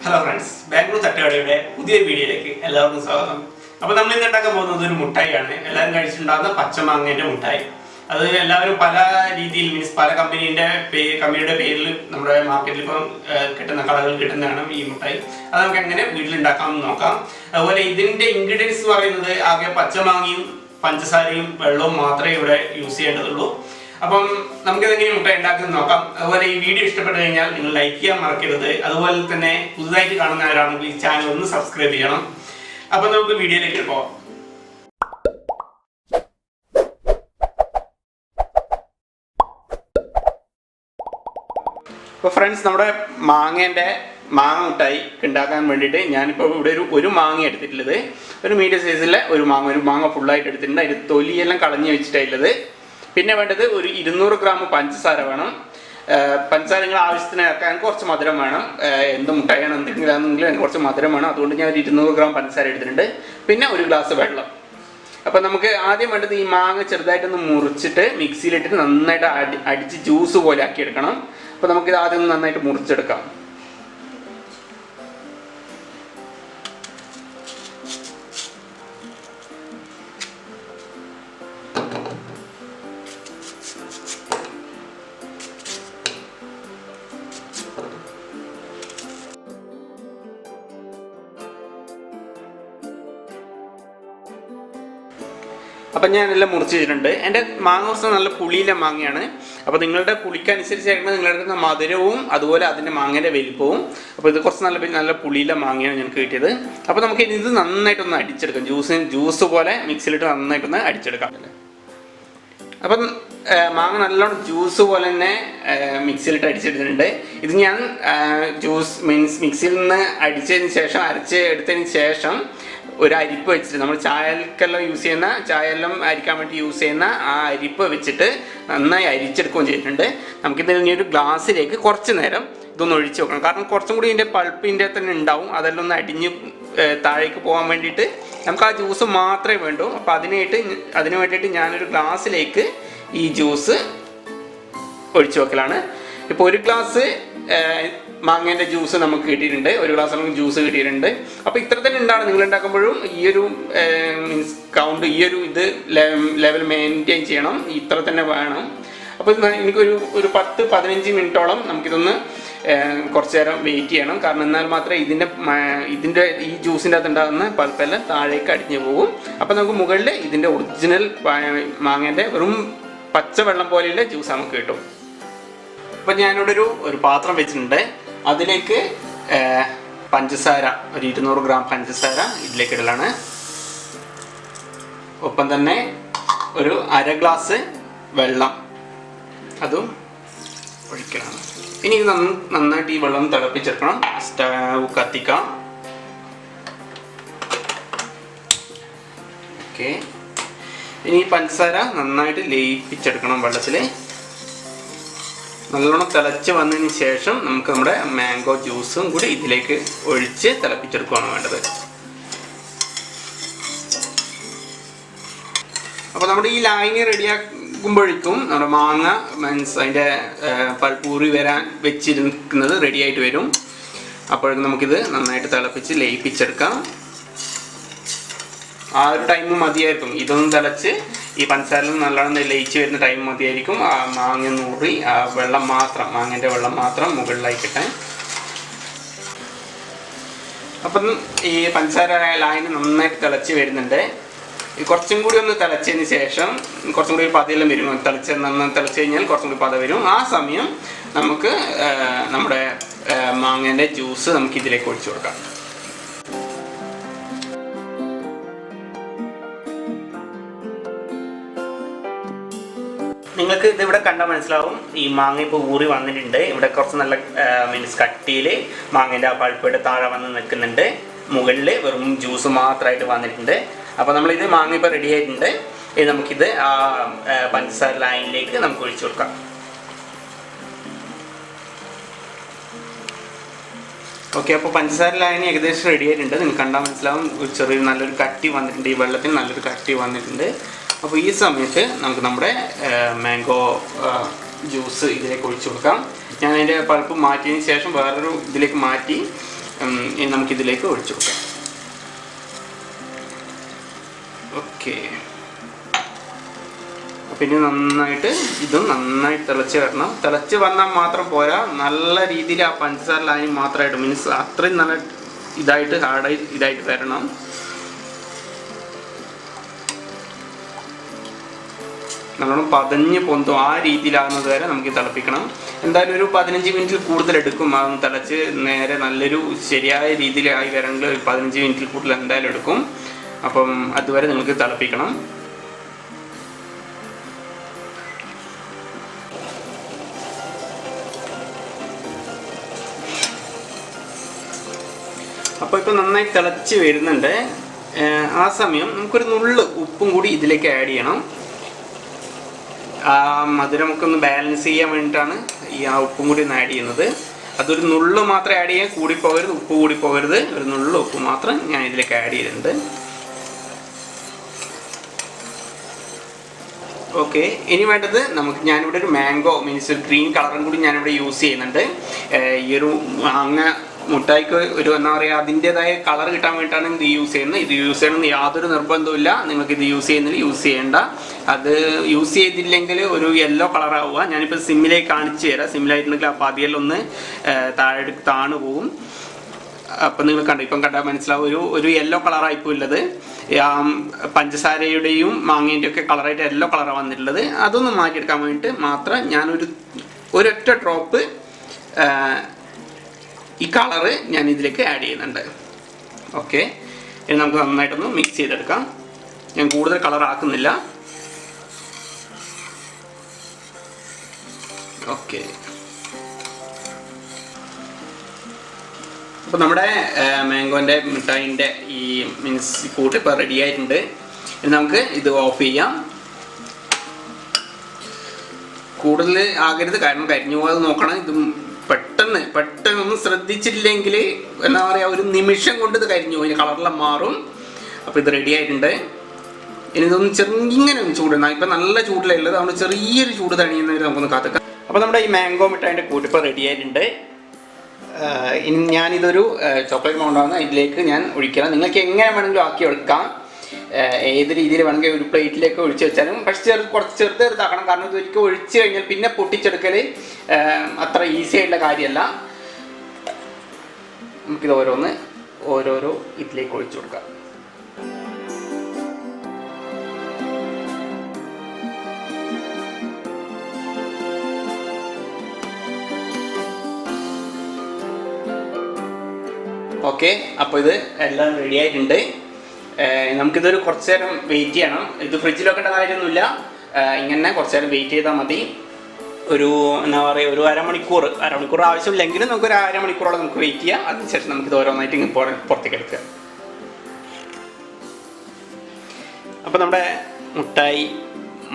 Hello friends, Bangalore Thattukada പുതിയ വീഡിയോയിലേക്ക് എല്ലാവർക്കും സ്വാഗതം. അപ്പോൾ നമ്മൾ ഇന്ന് ഉണ്ടാക്കാൻ പോകുന്നത് ഒരു മുട്ടായിയാണ്. എല്ലാവരും കഴിച്ചിട്ടുണ്ടാകുന്ന പച്ചമാങ്ങയുടെ മുട്ടായി. അത് എല്ലാവരും പല രീതിയിൽ മീൻസ് പല കമ്പനിയുടെ പേരിൽ നമ്മുടെ മാർക്കറ്റിൽ ഇപ്പോൾ കിട്ടുന്ന കടകളിൽ കിട്ടുന്നതാണ് ഈ മുട്ടായി. അത് നമുക്ക് എങ്ങനെ വീട്ടിലുണ്ടാക്കാമെന്ന് നോക്കാം. അതുപോലെ ഇതിൻ്റെ ഇൻഗ്രീഡിയൻസ് പറയുന്നത് ആകെ പച്ചമാങ്ങയും പഞ്ചസാരയും വെള്ളവും മാത്രമേ ഇവിടെ യൂസ് ചെയ്യേണ്ടതുള്ളൂ. അപ്പം നമുക്കിതെങ്ങനെ മുട്ടായി ഉണ്ടാക്കുന്നത് നോക്കാം. അതുപോലെ ഈ വീഡിയോ ഇഷ്ടപ്പെട്ടു കഴിഞ്ഞാൽ നിങ്ങൾ ലൈക്ക് ചെയ്യാൻ മറക്കരുത്. അതുപോലെ തന്നെ പുതുതായിട്ട് കാണുന്നവരാണെങ്കിൽ ഈ ചാനൽ ഒന്ന് സബ്സ്ക്രൈബ് ചെയ്യണം. അപ്പം നമുക്ക് വീഡിയോയിലേക്ക് പോകാം. അപ്പോൾ ഫ്രണ്ട്സ്, നമ്മുടെ മാങ്ങ മുട്ടായി ഉണ്ടാക്കാൻ വേണ്ടിയിട്ട് ഞാനിപ്പോൾ ഇവിടെ ഒരു മാങ്ങ എടുത്തിട്ടുള്ളത്. ഒരു മീഡിയം സൈസിലെ ഒരു മാങ്ങ ഫുള്ളായിട്ട് എടുത്തിട്ടുണ്ട്. അതിൻ്റെ തൊലിയെല്ലാം കളഞ്ഞ് വെച്ചിട്ടുള്ളത്. പിന്നെ വേണ്ടത് ഒരു 200 ഗ്രാം പഞ്ചസാര വേണം. പഞ്ചസാര നിങ്ങൾ ആവശ്യത്തിന് ഇറക്കാൻ കുറച്ച് മധുരം വേണം. എന്ത് മുട്ടായാണ് എന്തെങ്കിലും ആണെങ്കിലും കുറച്ച് മധുരം വേണം. അതുകൊണ്ട് ഞാൻ ഒരു 200 ഗ്രാം പഞ്ചസാര എടുത്തിട്ടുണ്ട്. പിന്നെ ഒരു ഗ്ലാസ് വെള്ളം. അപ്പോൾ നമുക്ക് ആദ്യം വേണ്ടത് ഈ മാങ്ങ ചെറുതായിട്ടൊന്ന് മുറിച്ചിട്ട് മിക്സിയിലിട്ടിട്ട് നന്നായിട്ട് അടിച്ച് ജ്യൂസ് പോലെ ആക്കി എടുക്കണം. അപ്പോൾ നമുക്കിത് ആദ്യം ഒന്ന് നന്നായിട്ട് മുറിച്ചെടുക്കാം. അപ്പം ഞാനെല്ലാം മുറിച്ച് വെച്ചിട്ടുണ്ട്. എൻ്റെ മാങ്ങ കുറച്ച് നല്ല പുളിയിലെ മാങ്ങയാണ്. അപ്പോൾ നിങ്ങളുടെ പുളിക്കനുസരിച്ചായിരുന്നു നിങ്ങളുടെ മധുരവും അതുപോലെ അതിൻ്റെ മാങ്ങേൻ്റെ വലിപ്പവും. അപ്പോൾ ഇത് കുറച്ച് നല്ല പുളിയിലെ മാങ്ങയാണ് ഞങ്ങൾക്ക് കിട്ടിയത്. അപ്പോൾ നമുക്ക് ഇത് നന്നായിട്ടൊന്ന് അടിച്ചെടുക്കാം. ജ്യൂസ് പോലെ മിക്സിയിലിട്ട് നന്നായിട്ടൊന്ന് അടിച്ചെടുക്കാം. അപ്പം മാങ്ങ നല്ലോണം ജ്യൂസ് പോലെ തന്നെ മിക്സിയിലിട്ട് അടിച്ചെടുത്തിട്ടുണ്ട്. ഇത് ഞാൻ മിക്സിയിൽ നിന്ന് അരച്ച് എടുത്തതിന് ശേഷം ഒരു അരിപ്പ് വെച്ചിട്ട് നമ്മൾ ചായയെല്ലാം അരിക്കാൻ വേണ്ടി യൂസ് ചെയ്യുന്ന ആ അരിപ്പ് വെച്ചിട്ട് നന്നായി അരിച്ചെടുക്കുകയും ചെയ്തിട്ടുണ്ട്. നമുക്കിതിൽ ഇനി ഒരു ഗ്ലാസ്സിലേക്ക് കുറച്ച് നേരം ഇതൊന്ന് ഒഴിച്ച് വെക്കണം. കാരണം കുറച്ചും കൂടി ഇതിൻ്റെ പൾപ്പിൻ്റെ തന്നെ ഉണ്ടാവും. അതെല്ലാം ഒന്ന് അടിഞ്ഞ് താഴേക്ക് പോകാൻ വേണ്ടിയിട്ട് നമുക്ക് ആ ജ്യൂസ് മാത്രമേ വേണ്ടൂ. അപ്പോൾ അതിന് വേണ്ടിയിട്ട് ഞാനൊരു ഗ്ലാസ്സിലേക്ക് ഈ ജ്യൂസ് ഒഴിച്ച് വെക്കലാണ്. ഇപ്പോൾ ഒരു ഗ്ലാസ് മാങ്ങേൻ്റെ ജ്യൂസ് നമുക്ക് കിട്ടിയിട്ടുണ്ട്. ഒരു ഗ്ലാസ് നമുക്ക് ജ്യൂസ് കിട്ടിയിട്ടുണ്ട്. അപ്പോൾ ഇത്ര തന്നെ ഉണ്ടാണ് നിങ്ങൾ ഉണ്ടാക്കുമ്പോഴും ഈ ഒരു കൗണ്ട് ഇത് ലെവൽ മെയിൻറ്റെയിൻ ചെയ്യണം. ഇത്ര തന്നെ വേണം. അപ്പോൾ എനിക്കൊരു 10-15 മിനിറ്റോളം നമുക്കിതൊന്ന് കുറച്ച് നേരം വെയിറ്റ് ചെയ്യണം. കാരണം എന്നാൽ മാത്രമേ ഇതിൻ്റെ ഈ ജ്യൂസിൻ്റെ അകത്ത് ഉണ്ടാകുന്ന പൾപ്പെല്ലാം താഴേക്ക് അടിഞ്ഞു പോകും. അപ്പോൾ നമുക്ക് മുകളിൽ ഇതിൻ്റെ ഒറിജിനൽ മാങ്ങേൻ്റെ വെറും പച്ചവെള്ളം പോലെയുള്ള ജ്യൂസ് നമുക്ക് കിട്ടും. അപ്പം ഞാനിവിടെ ഒരു പാത്രം വെച്ചിട്ടുണ്ട്. അതിലേക്ക് പഞ്ചസാര ഒരു 200 ഗ്രാം പഞ്ചസാര ഇതിലേക്ക് ഇടലാണ്. ഒപ്പം തന്നെ ഒരു അര ഗ്ലാസ് വെള്ളം അതും ഒഴിക്കണം. ഇനി ഇത് നന്നായിട്ട് ഈ വെള്ളം തിളപ്പിച്ചെടുക്കണം. സ്റ്റവ് കത്തിക്കാം. ഓക്കെ, ഇനി ഈ പഞ്ചസാര നന്നായിട്ട് ലയിപ്പിച്ചെടുക്കണം വെള്ളത്തിൽ. നല്ലോണം തിളച്ച് വന്നതിന് ശേഷം നമുക്ക് നമ്മുടെ മാംഗോ ജ്യൂസും കൂടി ഇതിലേക്ക് ഒഴിച്ച് തിളപ്പിച്ചെടുക്കുകയാണ് വേണ്ടത്. അപ്പോൾ നമ്മുടെ ഈ ലായനി റെഡിയാക്കുമ്പോഴേക്കും നമ്മുടെ മാങ്ങ അതിൻ്റെ പൾപ്പൂറി വരാൻ വെച്ചിരിക്കുന്നത് റെഡിയായിട്ട് വരും. അപ്പോഴേക്കും നമുക്കിത് നന്നായിട്ട് തിളപ്പിച്ച് ലയിപ്പിച്ചെടുക്കാം. ആ ഒരു ടൈം മതിയായിരിക്കും. ഇതൊന്നും തിളച്ച് ഈ പഞ്ചസാരയിൽ നല്ലോണം ലയിച്ച് വരുന്ന ടൈം മതിയായിരിക്കും. ആ മാങ്ങ നൂറി ആ മാങ്ങേൻ്റെ വെള്ളം മാത്രം മുകളിലായി കിട്ടാൻ. അപ്പം ഈ പഞ്ചസാര ലായനി നന്നായിട്ട് തിളച്ച് വരുന്നുണ്ട്. കുറച്ചും കൂടി ഒന്ന് തിളച്ചതിന് ശേഷം കുറച്ചും കൂടി പതയെല്ലാം വരും. നന്നായി തിളച്ച് കഴിഞ്ഞാൽ കുറച്ചും കൂടി പത വരും. ആ സമയം നമുക്ക് നമ്മുടെ മാങ്ങേൻ്റെ ജ്യൂസ് നമുക്ക് ഇതിലേക്ക് ഒഴിച്ചു കൊടുക്കാം. നിങ്ങൾക്ക് ഇതിവിടെ കണ്ടാൽ മനസ്സിലാവും ഈ മാങ്ങ ഇപ്പോൾ ഊറി വന്നിട്ടുണ്ട്. ഇവിടെ കുറച്ച് നല്ല കട്ടിയിൽ മാങ്ങേൻ്റെ ആ പൾപ്പയുടെ താഴെ വന്ന് നിൽക്കുന്നുണ്ട്. മുകളിൽ വെറും ജ്യൂസ് മാത്രമായിട്ട് വന്നിട്ടുണ്ട്. അപ്പോൾ നമ്മളിത് മാങ്ങ ഇപ്പോൾ റെഡി ആയിട്ടുണ്ട്. ഇനി നമുക്കിത് ആ പഞ്ചസാര ലൈനിലേക്ക് നമുക്ക് ഒഴിച്ചു കൊടുക്കാം. ഓക്കെ, അപ്പോൾ പഞ്ചസാര ലായനി ഏകദേശം റെഡി ആയിട്ടുണ്ട്. നിങ്ങൾക്ക് കണ്ടാൽ മനസ്സിലാവും നല്ലൊരു കട്ടി വന്നിട്ടുണ്ട്. ഈ വെള്ളത്തിന് നല്ലൊരു കട്ടി വന്നിട്ടുണ്ട്. അപ്പോൾ ഈ സമയത്ത് നമുക്ക് നമ്മുടെ മാംഗോ ജ്യൂസ് ഇതിലേക്ക് ഒഴിച്ചു കൊടുക്കാം. ഞാൻ അതിൻ്റെ പൾപ്പ് മാറ്റിയതിന് ശേഷം വേറൊരു ഇതിലേക്ക് മാറ്റി ഇനി നമുക്കിതിലേക്ക് ഒഴിച്ചു കൊടുക്കാം. ഓക്കെ, പിന്നെ നന്നായിട്ട് ഇതും നന്നായിട്ട് തിളച്ച് വരണം. തിളച്ച് വന്നാൽ മാത്രം പോരാ, നല്ല രീതിയിൽ ആ പഞ്ചസാര ലായനി മാത്രമായിട്ട് മീൻസ് അത്രയും നല്ല ഇതായിട്ട് ഹാർഡായി ഇതായിട്ട് വരണം. നല്ലോണം പതഞ്ഞ് പൊന്തും ആ രീതിയിലാകുന്നത് വരെ നമുക്ക് തിളപ്പിക്കണം. എന്തായാലും ഒരു 15 മിനിറ്റിൽ കൂടുതൽ എടുക്കും. അതൊന്ന് തിളച്ച് നേരെ നല്ലൊരു ശരിയായ രീതിയിലായി വരണമെങ്കിൽ ഒരു 15 മിനിറ്റിൽ കൂടുതൽ എന്തായാലും എടുക്കും. അപ്പം അതുവരെ നിങ്ങൾക്ക് തിളപ്പിക്കണം. അപ്പോൾ ഇപ്പോൾ നന്നായി തിളച്ച് വരുന്നുണ്ട്. ആ സമയം നമുക്കൊരു നുള്ള് ഉപ്പും കൂടി ഇതിലേക്ക് ആഡ് ചെയ്യണം. മധുരമൊക്കെ ഒന്ന് ബാലൻസ് ചെയ്യാൻ വേണ്ടിയിട്ടാണ് ഈ ഉപ്പും കൂടി ഒന്ന് ആഡ് ചെയ്യുന്നത്. അതൊരു നുള്ള് മാത്രം ആഡ് ചെയ്യാൻ, കൂടിപ്പോകരുത്, ഉപ്പ് കൂടിപ്പോകരുത്. ഒരു നുള്ള് ഉപ്പ് മാത്രം ഞാൻ ഇതിലേക്ക് ആഡ് ചെയ്തിട്ടുണ്ട്. ഓക്കെ, ഇനി വേണ്ടത് ഞാനിവിടെ ഒരു മാംഗോ മീൻസ് ഒരു ഗ്രീൻ കളറും കൂടി ഞാനിവിടെ യൂസ് ചെയ്യുന്നുണ്ട്. ഈ ഒരു മാങ്ങ മുട്ടായിക്ക് ഒരു എന്താ പറയുക അതിൻ്റെതായ കളർ കിട്ടാൻ വേണ്ടിയിട്ടാണ് ഇത് യൂസ് ചെയ്യുന്നത്. ഇത് യൂസ് ചെയ്യണമെന്ന് യാതൊരു നിർബന്ധമില്ല. നിങ്ങൾക്ക് ഇത് യൂസ് ചെയ്യുന്നതിൽ യൂസ് ചെയ്യേണ്ട. അത് യൂസ് ചെയ്തില്ലെങ്കിൽ ഒരു യെല്ലോ കളറാവുക. ഞാനിപ്പോൾ സിമ്മിലേക്ക് കാണിച്ചു തരാം. സിമ്മിലായിട്ടുണ്ടെങ്കിൽ ആ പതിയെല്ലൊന്ന് താണു പോകും. അപ്പം നിങ്ങൾ ഇപ്പം കണ്ടാൽ മനസ്സിലാവും ഒരു യെല്ലോ കളറായിപ്പോൾ ഉള്ളത്. പഞ്ചസാരയുടെയും മാങ്ങേൻ്റെയും ഒക്കെ കളറായിട്ട് യെല്ലോ കളറാണ് വന്നിട്ടുള്ളത്. അതൊന്ന് മാറ്റിയെടുക്കാൻ വേണ്ടിയിട്ട് മാത്രം ഒരൊറ്റ ഡ്രോപ്പ് ഈ കളറ് ഞാൻ ഇതിലേക്ക് ആഡ് ചെയ്യുന്നുണ്ട്. ഓക്കെ, ഇനി നമുക്ക് നന്നായിട്ടൊന്ന് മിക്സ് ചെയ്തെടുക്കാം. ഞാൻ കൂടുതൽ കളർ ആക്കുന്നില്ല. ഓക്കെ, അപ്പോൾ നമ്മുടെ മാംഗോൻ്റെ മിഠായിൻ്റെ ഈ മീൻസ് കൂട്ട് ഇപ്പോൾ റെഡി ആയിട്ടുണ്ട്. ഇനി നമുക്ക് ഇത് ഓഫ് ചെയ്യാം. കൂടുതൽ ആകരുത്, കാരണം കരിഞ്ഞു പോകാതെ നോക്കണം. ഇത് പെട്ടെന്ന് ശ്രദ്ധിച്ചില്ലെങ്കിൽ എന്താ പറയുക, ഒരു നിമിഷം കൊണ്ട് ഇത് കരിഞ്ഞു പോയി, കളറെല്ലാം മാറും. അപ്പോൾ ഇത് റെഡി ആയിട്ടുണ്ട്. ഇനി ഇതൊന്ന് ചെറുങ്ങനെ ചൂടുണ്ടാകും. ഇപ്പം നല്ല ചൂടിലുള്ളത്, അതുകൊണ്ട് ചെറിയൊരു ചൂട് തണിയുന്നവർ നമുക്കൊന്ന് കാത്തിക്കാം. അപ്പോൾ നമ്മുടെ ഈ മാംഗോ മിഠായിൻ്റെ കൂട്ടിപ്പോൾ റെഡി ആയിട്ടുണ്ട്. ഇനി ഞാനിതൊരു ചോക്ലേറ്റ് മൗണ്ടാണ് ഇതിലേക്ക് ഞാൻ ഒഴിക്കണം. നിങ്ങൾക്ക് എങ്ങനെ വേണമെങ്കിലും ആക്കി എടുക്കാം. ഏത് രീതിയിൽ വേണമെങ്കിൽ ഒരു പ്ലേറ്റിലേക്ക് ഒഴിച്ച് വെച്ചാലും, പക്ഷേ കുറച്ച് ചെറുതാക്കണം. കാരണം ഇതൊരിക്കൽ ഒഴിച്ച് കഴിഞ്ഞാൽ പിന്നെ പൊട്ടിച്ചെടുക്കൽ അത്ര ഈസി ആയിട്ടുള്ള കാര്യമല്ല. നമുക്കിത് ഓരോരോ ഇതിലേക്ക് ഒഴിച്ചു കൊടുക്കാം. ഓക്കെ, അപ്പോൾ ഇത് എല്ലാം റെഡി ആയിട്ടുണ്ട്. നമുക്കിതൊരു കുറച്ച് നേരം വെയിറ്റ് ചെയ്യണം. ഇത് ഫ്രിഡ്ജിൽ വെക്കേണ്ട കാര്യമൊന്നുമില്ല. ഇങ്ങനെ കുറച്ച് നേരം വെയിറ്റ് ചെയ്താൽ മതി. ഒരു എന്താ പറയുക, ഒരു അരമണിക്കൂർ ആവശ്യമില്ലെങ്കിലും നമുക്കൊരു അരമണിക്കൂറോളം നമുക്ക് വെയിറ്റ് ചെയ്യാം. അതിനുശേഷം നമുക്കിത് ഓരോന്നായിട്ട് ഇങ്ങനെ പുറത്തേക്ക് എടുക്കുക. അപ്പോൾ നമ്മുടെ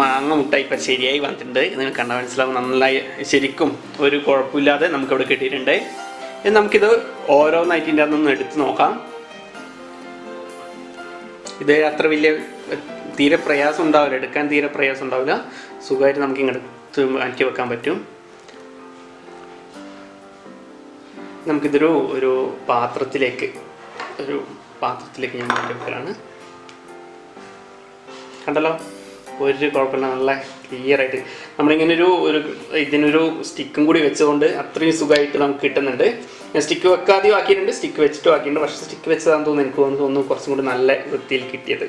മാങ്ങ മുട്ടായി ഇപ്പം ശരിയായി വന്നിട്ടുണ്ട്. നിങ്ങൾ കണ്ടാൽ മനസ്സിലാവും. നന്നായി ശരിക്കും ഒരു കുഴപ്പമില്ലാതെ നമുക്കിവിടെ കിട്ടിയിട്ടുണ്ട്. ഇനി നമുക്കിത് ഓരോന്നായിട്ട് ഇതിൻ്റെ അതൊന്ന് എടുത്ത് നോക്കാം. ഇത് അത്ര വലിയ തീരെ പ്രയാസം ഉണ്ടാവില്ല, എടുക്കാൻ തീരെ പ്രയാസം ഉണ്ടാവില്ല. സുഖമായിട്ട് നമുക്ക് ഇങ്ങോട്ട് മാറ്റി വെക്കാൻ പറ്റും. നമുക്കിതൊരു പാത്രത്തിലേക്ക് ഞാൻ മാറ്റി വെക്കലാണ്. കണ്ടല്ലോ, ഒരു കുഴപ്പമില്ല, നല്ല ക്ലിയർ ആയിട്ട് നമ്മളിങ്ങനെ ഇതിനൊരു സ്റ്റിക്കും കൂടി വെച്ചുകൊണ്ട് അത്രയും സുഖമായിട്ട് നമുക്ക് കിട്ടുന്നുണ്ട്. ഞാൻ സ്റ്റിക്ക് വെക്കാതെയും ആക്കിയിട്ടുണ്ട്, സ്റ്റിക്ക് വെച്ചിട്ടും ആക്കിയിട്ടുണ്ട്. പക്ഷേ സ്റ്റിക്ക് വെച്ചതാണെന്ന് തോന്നുന്നു, എനിക്ക് തോന്നുന്നു കുറച്ചും കൂടി നല്ല വൃത്തിയിൽ കിട്ടിയത്.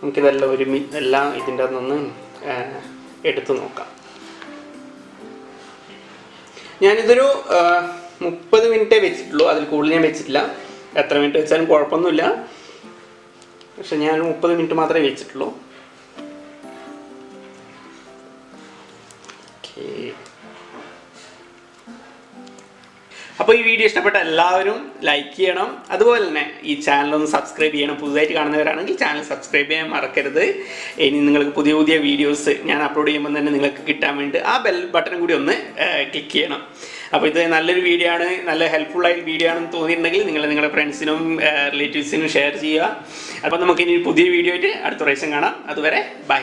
നമുക്കിതെല്ലാം എല്ലാം ഇതിൻ്റെ അതൊന്ന് എടുത്തു നോക്കാം. ഞാനിതൊരു 30 മിനിറ്റേ വെച്ചിട്ടുള്ളൂ, അതിൽ കൂടുതൽ ഞാൻ വെച്ചിട്ടില്ല. എത്ര മിനിറ്റ് വെച്ചാലും കുഴപ്പമൊന്നുമില്ല. പക്ഷെ ഞാൻ 30 മിനിറ്റ് മാത്രമേ വെച്ചിട്ടുള്ളൂ. അപ്പോൾ ഈ വീഡിയോ ഇഷ്ടപ്പെട്ട എല്ലാവരും ലൈക്ക് ചെയ്യണം. അതുപോലെ തന്നെ ഈ ചാനലൊന്ന് സബ്സ്ക്രൈബ് ചെയ്യണം. പുതുതായിട്ട് കാണുന്നവരാണെങ്കിൽ ചാനൽ സബ്സ്ക്രൈബ് ചെയ്യാൻ മറക്കരുത്. ഇനി നിങ്ങൾക്ക് പുതിയ വീഡിയോസ് ഞാൻ അപ്ലോഡ് ചെയ്യുമ്പോൾ തന്നെ നിങ്ങൾക്ക് കിട്ടാൻ വേണ്ടി ആ ബെൽ ബട്ടൺ കൂടി ഒന്ന് ക്ലിക്ക് ചെയ്യണം. അപ്പോൾ ഇത് നല്ലൊരു വീഡിയോ ആണ്, നല്ല ഹെൽപ്ഫുള്ളായ വീഡിയോ ആണെന്ന് തോന്നിയിട്ടുണ്ടെങ്കിൽ നിങ്ങളുടെ ഫ്രണ്ട്സിനും റിലേറ്റീവ്സിനും ഷെയർ ചെയ്യുക. അപ്പോൾ നമുക്കിനി പുതിയ വീഡിയോ ആയിട്ട് അടുത്ത പ്രാവശ്യം കാണാം. അതുവരെ ബൈ.